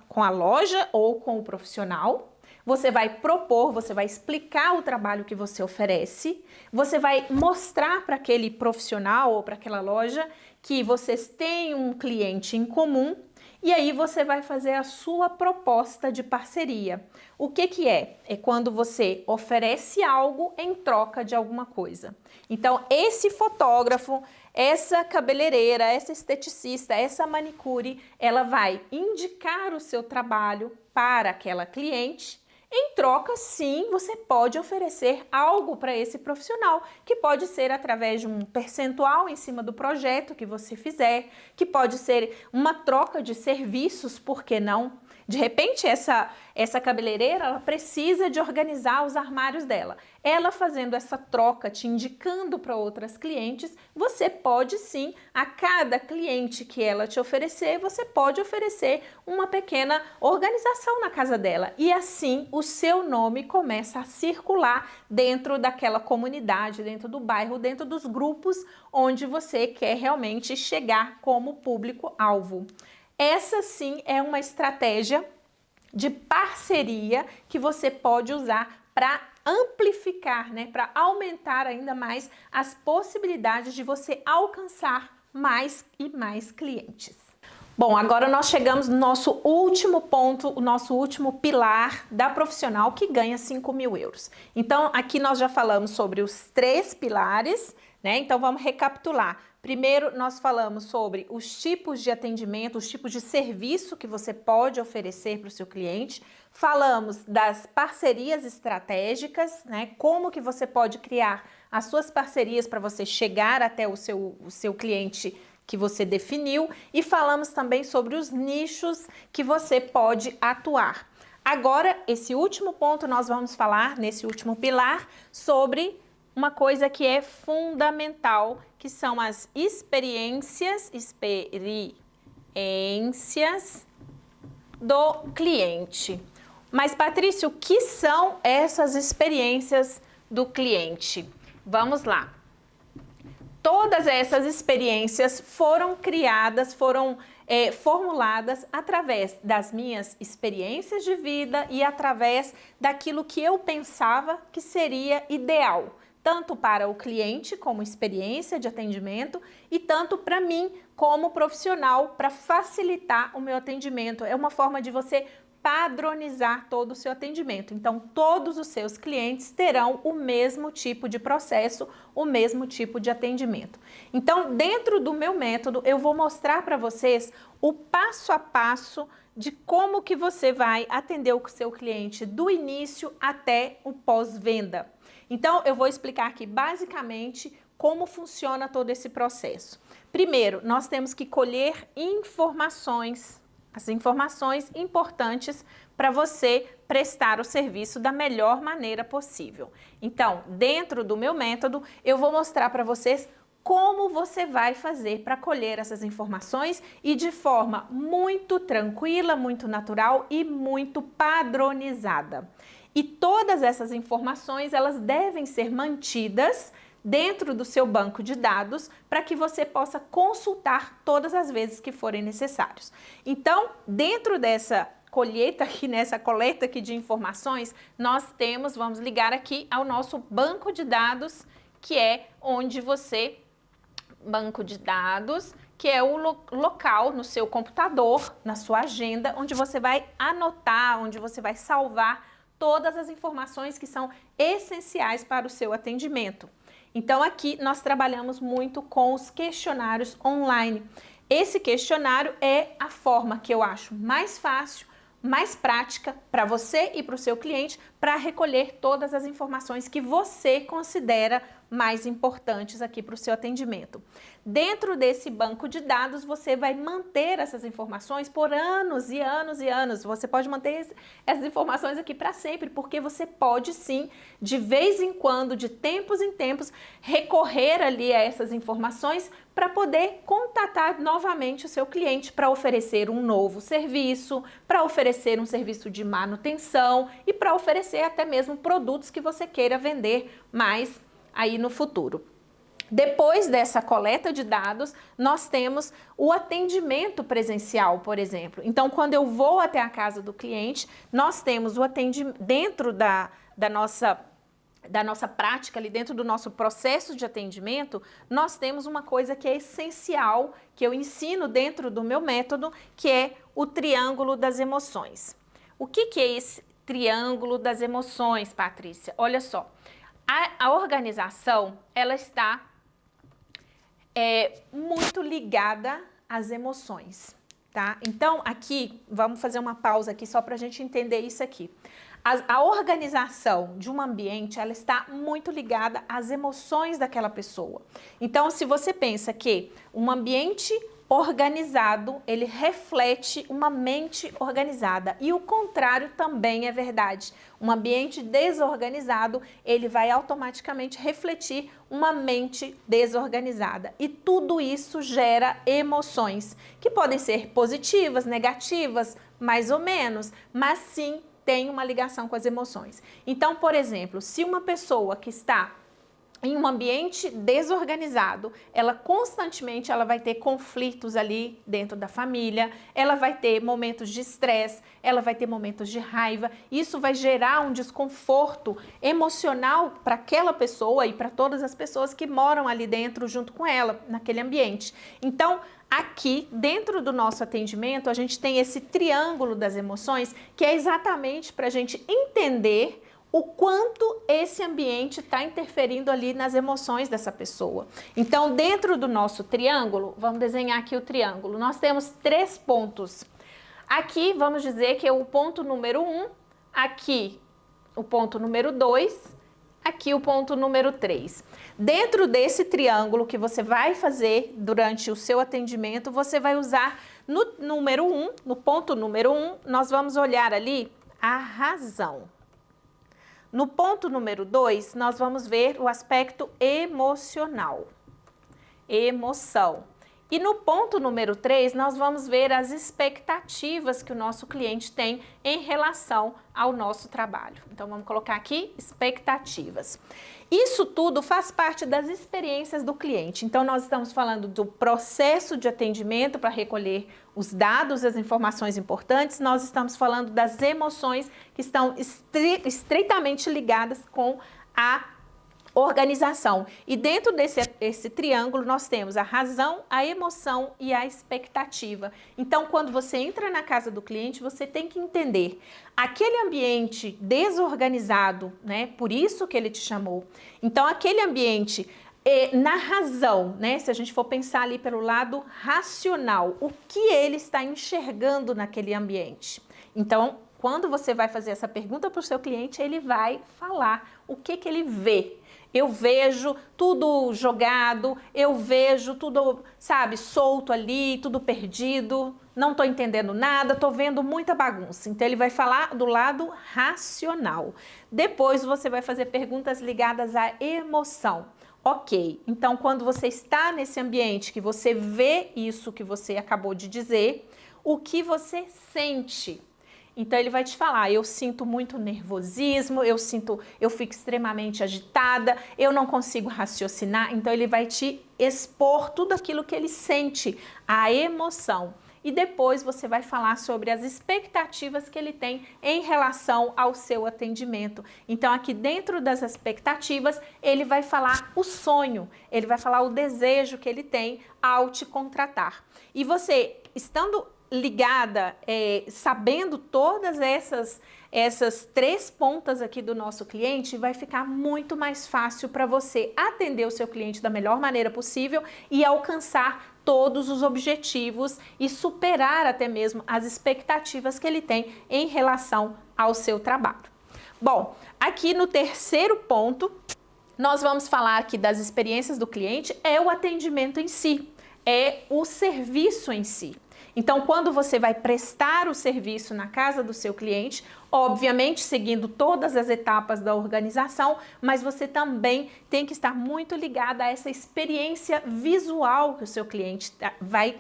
com a loja ou com o profissional. Você vai propor, você vai explicar o trabalho que você oferece, você vai mostrar para aquele profissional ou para aquela loja que vocês têm um cliente em comum e aí você vai fazer a sua proposta de parceria. O que é? É quando você oferece algo em troca de alguma coisa. Então, esse fotógrafo, essa cabeleireira, essa esteticista, essa manicure, ela vai indicar o seu trabalho para aquela cliente. Em troca, sim, você pode oferecer algo para esse profissional, que pode ser através de um percentual em cima do projeto que você fizer, que pode ser uma troca de serviços, por que não? De repente, essa cabeleireira, ela precisa de organizar os armários dela. Ela fazendo essa troca, te indicando para outras clientes, você pode sim, a cada cliente que ela te oferecer, você pode oferecer uma pequena organização na casa dela. E assim, o seu nome começa a circular dentro daquela comunidade, dentro do bairro, dentro dos grupos onde você quer realmente chegar como público-alvo. Essa sim é uma estratégia de parceria que você pode usar para amplificar, para aumentar ainda mais as possibilidades de você alcançar mais e mais clientes. Bom, agora nós chegamos no nosso último ponto, o nosso último pilar da profissional que ganha 5.000 euros. Então, aqui nós já falamos sobre os 3 pilares, Então, vamos recapitular. Primeiro, nós falamos sobre os tipos de atendimento, os tipos de serviço que você pode oferecer para o seu cliente. Falamos das parcerias estratégicas, Como que você pode criar as suas parcerias para você chegar até o seu cliente que você definiu. E falamos também sobre os nichos que você pode atuar. Agora, esse último ponto, nós vamos falar, nesse último pilar, sobre uma coisa que é fundamental, que são as experiências do cliente. Mas, Patrícia, o que são essas experiências do cliente? Vamos lá. Todas essas experiências foram criadas, foram formuladas através das minhas experiências de vida e através daquilo que eu pensava que seria ideal, tanto para o cliente como experiência de atendimento e tanto para mim como profissional, para facilitar o meu atendimento. É uma forma de você padronizar todo o seu atendimento. Então, todos os seus clientes terão o mesmo tipo de processo, o mesmo tipo de atendimento. Então, dentro do meu método, eu vou mostrar para vocês o passo a passo de como que você vai atender o seu cliente do início até o pós-venda. Então, eu vou explicar aqui basicamente como funciona todo esse processo. Primeiro, nós temos que colher informações, as informações importantes para você prestar o serviço da melhor maneira possível. Então, dentro do meu método, eu vou mostrar para vocês como você vai fazer para colher essas informações e de forma muito tranquila, muito natural e muito padronizada. E todas essas informações, elas devem ser mantidas dentro do seu banco de dados para que você possa consultar todas as vezes que forem necessários. Então, dentro dessa colheita aqui, nessa coleta aqui de informações, nós temos, vamos ligar aqui ao nosso banco de dados, que é onde você, banco de dados, que é o local no seu computador, na sua agenda, onde você vai anotar, onde você vai salvar todas as informações que são essenciais para o seu atendimento. Então, aqui nós trabalhamos muito com os questionários online. Esse questionário é a forma que eu acho mais fácil, mais prática para você e para o seu cliente para recolher todas as informações que você considera mais importantes aqui para o seu atendimento. Dentro desse banco de dados, você vai manter essas informações por anos e anos e anos. Você pode manter essas informações aqui para sempre, porque você pode sim, de vez em quando, de tempos em tempos, recorrer ali a essas informações para poder contatar novamente o seu cliente para oferecer um novo serviço, para oferecer um serviço de manutenção e para oferecer até mesmo produtos que você queira vender mais aí no futuro. Depois dessa coleta de dados, nós temos o atendimento presencial, por exemplo. Então, quando eu vou até a casa do cliente, nós temos o atendimento dentro da nossa prática, ali dentro do nosso processo de atendimento, nós temos uma coisa que é essencial, que eu ensino dentro do meu método, que é o triângulo das emoções. O que é esse triângulo das emoções, Patrícia? Olha só, a organização, ela está muito ligada às emoções, tá? Então, aqui, vamos fazer uma pausa aqui só para a gente entender isso aqui. A organização de um ambiente, ela está muito ligada às emoções daquela pessoa. Então, se você pensa que um ambiente organizado, ele reflete uma mente organizada. E o contrário também é verdade. Um ambiente desorganizado, ele vai automaticamente refletir uma mente desorganizada. E tudo isso gera emoções, que podem ser positivas, negativas, mais ou menos, mas sim tem uma ligação com as emoções. Então, por exemplo, se uma pessoa que está em um ambiente desorganizado, ela constantemente vai ter conflitos ali dentro da família, ela vai ter momentos de estresse, ela vai ter momentos de raiva, isso vai gerar um desconforto emocional para aquela pessoa e para todas as pessoas que moram ali dentro junto com ela, naquele ambiente. Então, aqui, dentro do nosso atendimento, a gente tem esse triângulo das emoções, que é exatamente para a gente entender o quanto esse ambiente está interferindo ali nas emoções dessa pessoa. Então, dentro do nosso triângulo, vamos desenhar aqui o triângulo, nós temos 3 pontos. Aqui, vamos dizer que é o ponto número 1, aqui o ponto número 2, aqui o ponto número 3. Dentro desse triângulo que você vai fazer durante o seu atendimento, você vai usar no número 1, no ponto número 1, nós vamos olhar ali a razão. No ponto número 2, nós vamos ver o aspecto emocional. Emoção. E no ponto número 3, nós vamos ver as expectativas que o nosso cliente tem em relação ao nosso trabalho. Então, vamos colocar aqui expectativas. Isso tudo faz parte das experiências do cliente. Então, nós estamos falando do processo de atendimento para recolher os dados, as informações importantes. Nós estamos falando das emoções que estão estreitamente ligadas com a organização. E dentro desse triângulo nós temos a razão, a emoção e a expectativa. Então, quando você entra na casa do cliente, você tem que entender aquele ambiente desorganizado, né? Por isso que ele te chamou. Então, aquele ambiente na razão, né? Se a gente for pensar ali pelo lado racional, o que ele está enxergando naquele ambiente. Então, quando você vai fazer essa pergunta para o seu cliente, ele vai falar o que ele vê. Eu vejo tudo jogado, eu vejo tudo, sabe, solto ali, tudo perdido, não estou entendendo nada, estou vendo muita bagunça. Então, ele vai falar do lado racional. Depois, você vai fazer perguntas ligadas à emoção. Ok, então, quando você está nesse ambiente, que você vê isso que você acabou de dizer, o que você sente? Então, ele vai te falar, eu sinto muito nervosismo, eu fico extremamente agitada, eu não consigo raciocinar. Então, ele vai te expor tudo aquilo que ele sente, a emoção. E depois você vai falar sobre as expectativas que ele tem em relação ao seu atendimento. Então, aqui dentro das expectativas, ele vai falar o sonho, ele vai falar o desejo que ele tem ao te contratar. E você, estando ligada, sabendo todas essas 3 pontas aqui do nosso cliente, vai ficar muito mais fácil para você atender o seu cliente da melhor maneira possível e alcançar todos os objetivos e superar até mesmo as expectativas que ele tem em relação ao seu trabalho. Bom, aqui no terceiro ponto, nós vamos falar aqui das experiências do cliente, é o atendimento em si, é o serviço em si. Então, quando você vai prestar o serviço na casa do seu cliente, obviamente seguindo todas as etapas da organização, mas você também tem que estar muito ligada a essa experiência visual que o seu cliente vai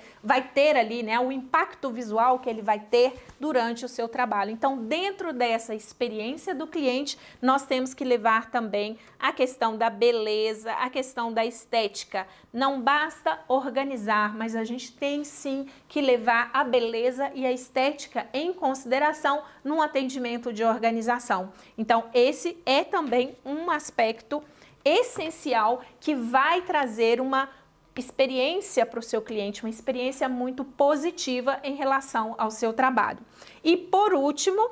ter ali, né? O impacto visual que ele vai ter durante o seu trabalho. Então, dentro dessa experiência do cliente, nós temos que levar também a questão da beleza, a questão da estética. Não basta organizar, mas a gente tem sim que levar a beleza e a estética em consideração num atendimento de organização. Então, esse é também um aspecto essencial que vai trazer uma experiência para o seu cliente, uma experiência muito positiva em relação ao seu trabalho. E por último,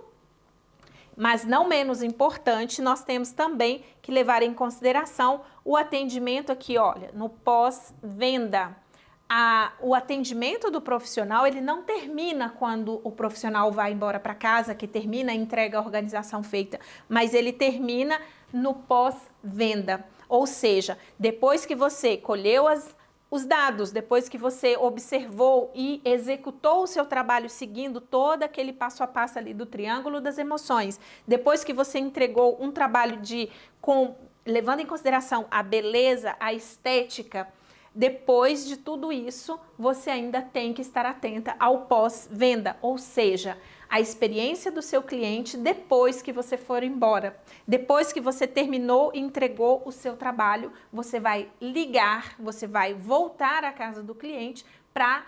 mas não menos importante, nós temos também que levar em consideração o atendimento aqui, olha, no pós-venda. O atendimento do profissional, ele não termina quando o profissional vai embora para casa, que termina a entrega, a organização feita, mas ele termina no pós-venda. Ou seja, depois que você colheu os dados, depois que você observou e executou o seu trabalho seguindo todo aquele passo a passo ali do triângulo das emoções, depois que você entregou um trabalho levando em consideração a beleza, a estética, depois de tudo isso, você ainda tem que estar atenta ao pós-venda, ou seja, a experiência do seu cliente depois que você for embora. Depois que você terminou e entregou o seu trabalho, você vai ligar, você vai voltar à casa do cliente para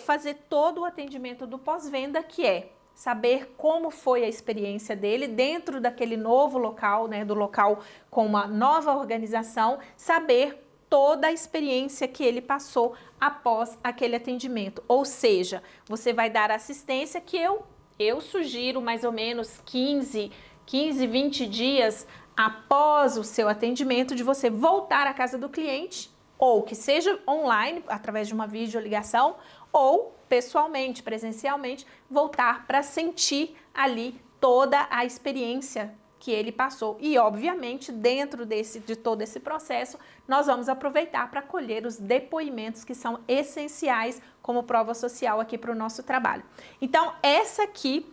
fazer todo o atendimento do pós-venda, que é saber como foi a experiência dele dentro daquele novo local, né, do local com uma nova organização, saber toda a experiência que ele passou após aquele atendimento. Ou seja, você vai dar assistência que eu sugiro mais ou menos 15, 20 dias após o seu atendimento de você voltar à casa do cliente, ou que seja online, através de uma videoligação, ou pessoalmente, presencialmente, voltar para sentir ali toda a experiência que ele passou. E, obviamente, dentro de todo esse processo, nós vamos aproveitar para colher os depoimentos que são essenciais como prova social aqui para o nosso trabalho. Então, essa aqui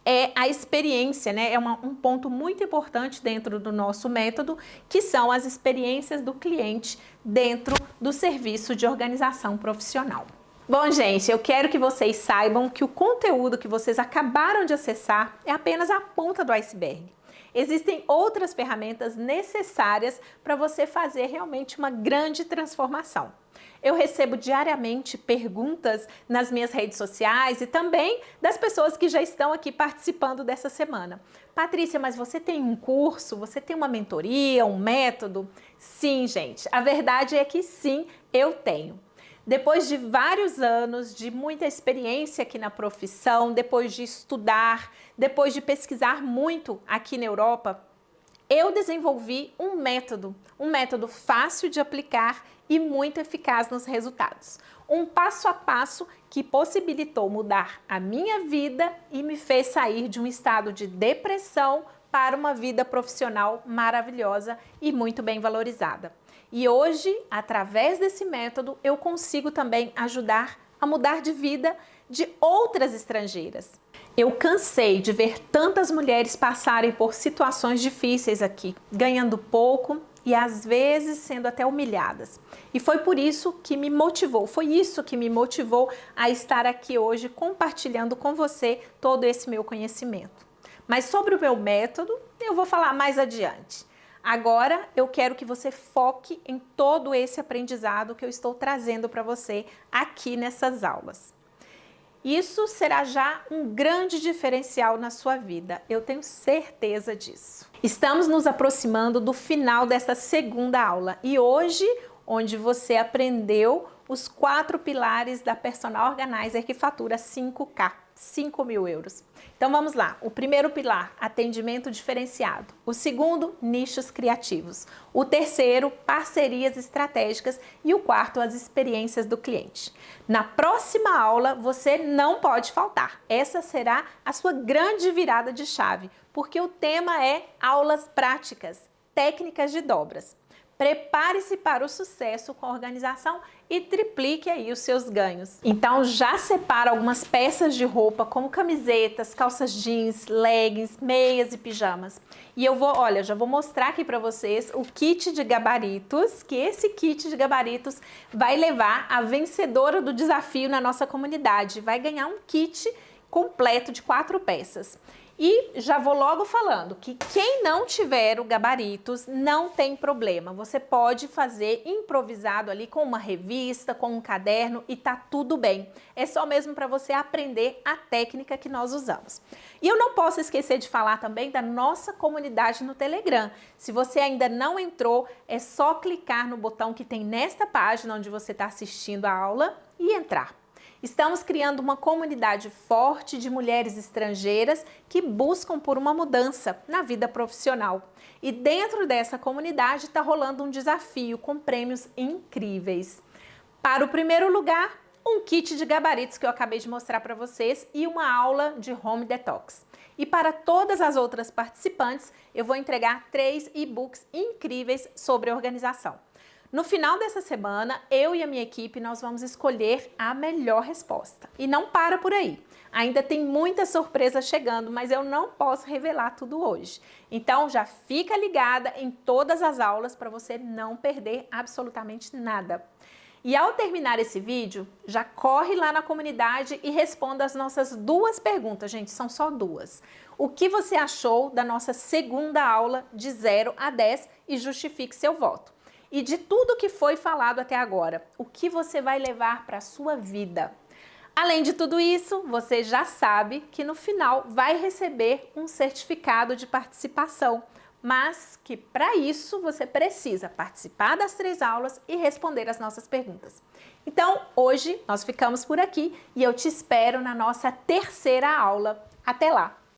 é a experiência, né? É um ponto muito importante dentro do nosso método, que são as experiências do cliente dentro do serviço de organização profissional. Bom, gente, eu quero que vocês saibam que o conteúdo que vocês acabaram de acessar é apenas a ponta do iceberg. Existem outras ferramentas necessárias para você fazer realmente uma grande transformação. Eu recebo diariamente perguntas nas minhas redes sociais e também das pessoas que já estão aqui participando dessa semana. Patrícia, mas você tem um curso? Você tem uma mentoria, um método? Sim, gente, a verdade é que sim, eu tenho. Depois de vários anos, de muita experiência aqui na profissão, depois de estudar, depois de pesquisar muito aqui na Europa, eu desenvolvi um método fácil de aplicar e muito eficaz nos resultados. Um passo a passo que possibilitou mudar a minha vida e me fez sair de um estado de depressão para uma vida profissional maravilhosa e muito bem valorizada. E hoje, através desse método, eu consigo também ajudar a mudar de vida de outras estrangeiras. Eu cansei de ver tantas mulheres passarem por situações difíceis aqui, ganhando pouco e às vezes sendo até humilhadas. E foi isso que me motivou a estar aqui hoje compartilhando com você todo esse meu conhecimento. Mas sobre o meu método, eu vou falar mais adiante. Agora eu quero que você foque em todo esse aprendizado que eu estou trazendo para você aqui nessas aulas. Isso será já um grande diferencial na sua vida, eu tenho certeza disso. Estamos nos aproximando do final desta segunda aula e hoje, onde você aprendeu os 4 pilares da Personal Organizer que fatura 5K, 5.000 euros. Então vamos lá, o primeiro pilar, atendimento diferenciado. O segundo, nichos criativos. O terceiro, parcerias estratégicas. E o quarto, as experiências do cliente. Na próxima aula, você não pode faltar. Essa será a sua grande virada de chave, porque o tema é aulas práticas, técnicas de dobras. Prepare-se para o sucesso com a organização e triplique aí os seus ganhos. Então já separa algumas peças de roupa como camisetas, calças jeans, leggings, meias e pijamas. E eu já vou mostrar aqui para vocês o kit de gabaritos, que esse kit de gabaritos vai levar a vencedora do desafio na nossa comunidade. Vai ganhar um kit completo de 4 peças. E já vou logo falando que quem não tiver o gabaritos não tem problema. Você pode fazer improvisado ali com uma revista, com um caderno e tá tudo bem. É só mesmo para você aprender a técnica que nós usamos. E eu não posso esquecer de falar também da nossa comunidade no Telegram. Se você ainda não entrou, é só clicar no botão que tem nesta página onde você está assistindo a aula e entrar. Estamos criando uma comunidade forte de mulheres estrangeiras que buscam por uma mudança na vida profissional. E dentro dessa comunidade está rolando um desafio com prêmios incríveis. Para o primeiro lugar, um kit de gabaritos que eu acabei de mostrar para vocês e uma aula de home detox. E para todas as outras participantes, eu vou entregar 3 e-books incríveis sobre organização. No final dessa semana, eu e a minha equipe, nós vamos escolher a melhor resposta. E não para por aí. Ainda tem muita surpresa chegando, mas eu não posso revelar tudo hoje. Então já fica ligada em todas as aulas para você não perder absolutamente nada. E ao terminar esse vídeo, já corre lá na comunidade e responda as nossas 2 perguntas, gente, são só 2. O que você achou da nossa segunda aula de 0 a 10 e justifique seu voto. E de tudo que foi falado até agora, o que você vai levar para a sua vida? Além de tudo isso, você já sabe que no final vai receber um certificado de participação, mas que para isso você precisa participar das 3 aulas e responder as nossas perguntas. Então, hoje nós ficamos por aqui e eu te espero na nossa terceira aula. Até lá!